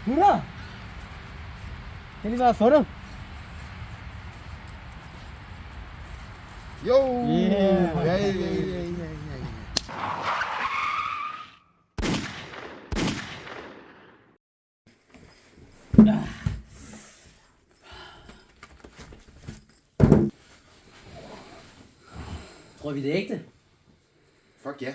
Gutter! Det har lige været fundet. Jo! Yeah. Ja. Tror vi det er ægte? Fuck ja.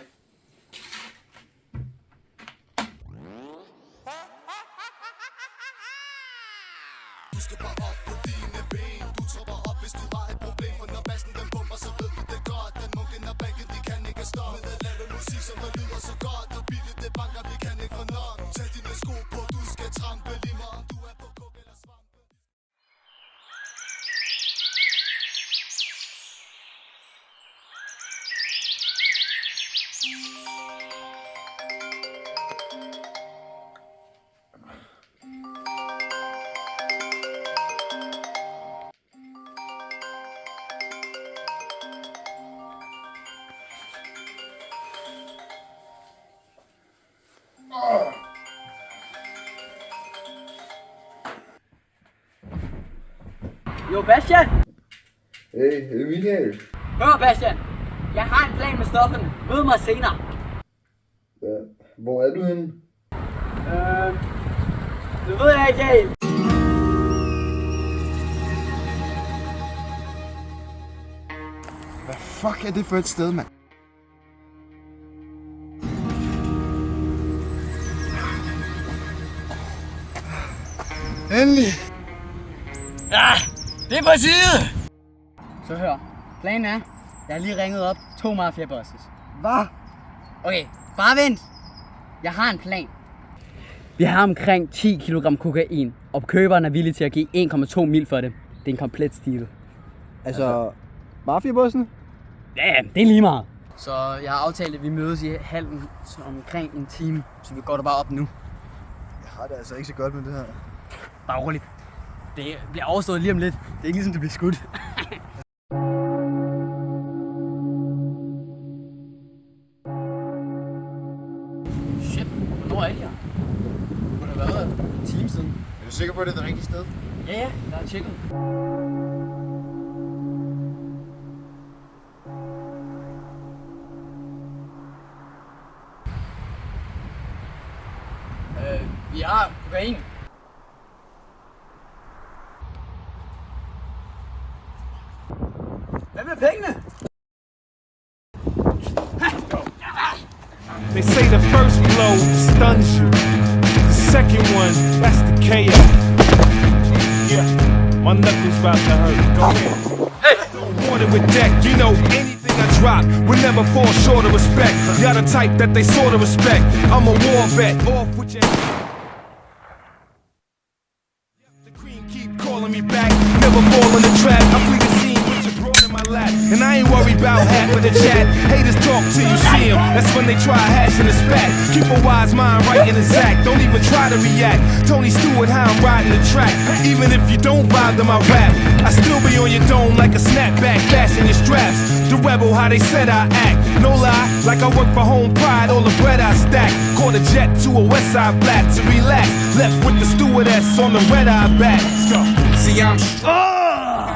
Du skal bare op på dine ben. Du tropper op, hvis du har et problem. For når bassen den bomber, så ved vi det godt. Den munken er bagget, de kan ikke stoppe. Med at lave musik, som der lyder så godt. Og beatet det banker, vi kan ikke få nok. Tag dine sko på, du skal trampe. Lige meget om du er på kok eller svampe. Jo, Bastian! Hey, det er Michael. Hør, Bastian! Jeg har en plan med stofferne. Mød mig senere. Ja. Hvor er du henne? Det ved jeg ikke helt. Hvad fuck er det for et sted, mand? Endelig! Det er på tide! Så hør. Planen er, jeg har lige ringet op 2 mafia-bosses. Hvad? Okay, bare vent. Jeg har en plan. Vi har omkring 10 kg kokain, og køberen er villig til at give 1,2 mil for det. Det er en komplet stil. Altså mafiabossen? Ja, det er lige meget. Så jeg har aftalt, at vi mødes i hallen omkring en time, så vi går der bare op nu. Jeg har det altså ikke så godt med det her. Bare roligt. Det bliver overstået lige om lidt. Det er ikke ligesom, det bliver skudt. Shit, hvornår er de her? Det kunne have været en time siden. Er du sikker på, at det er det rigtige sted? Ja, der er tjekket. Vi har kokain. Hvad med pengene? They say the first blow stuns you. The second one, that's the KO. Yeah, my knuckles about to hurt. Go ahead. Hey! Want it with deck, you know anything I drop will never fall short of respect. You're the type that they sort of respect. I'm a war vet. Off with your the queen keep calling me back. Never fall in the trap. I flee the scene with your broad in my lap. And I ain't worried about half of the chat. Haters talk till you see them. That's when they try hashing the spat. Keep a wise mind right in his act. Don't even try to react. Tony Stewart, how I'm riding the track. Even if you don't vibe to my rap, I still be on your dome like a snapback. Fasten your straps. The rebel, how they said I act. No lie, like I work for home pride. All the bread I stack. Caught a jet to a west side flat to relax. Left with the stewardess on the red eye back. Let's go. See, I'm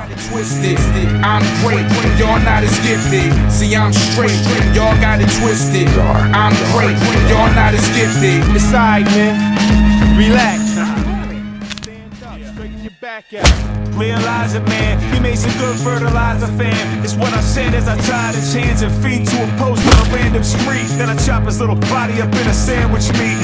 got it twisted. I'm great, y'all not as gifted. See, I'm straight, y'all got it twisted. I'm great, y'all not as gifted. It's alright, man. Relax. Stand up, straighten your back out. Realize it, man. He made some good fertilizer, fam. It's what I said as I tied his hands and feet to a post on a random street. Then I chop his little body up in a sandwich meat.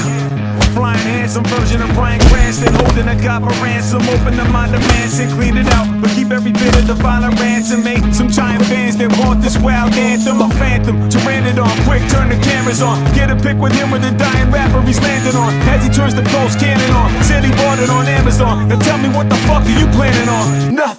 Flying handsome version of Bryan Cranston, holding a guy for ransom. Open the mind of Manson, clean it out, but keep every bit of the violent ransom. Make some giant fans that want this wild anthem. A phantom, Pteranodon, quick turn the cameras on. Get a pic with him with a dying rapper he's landing on. As he turns the close cannon on, said he bought it on Amazon. Now tell me what the fuck are you planning on? Nothing.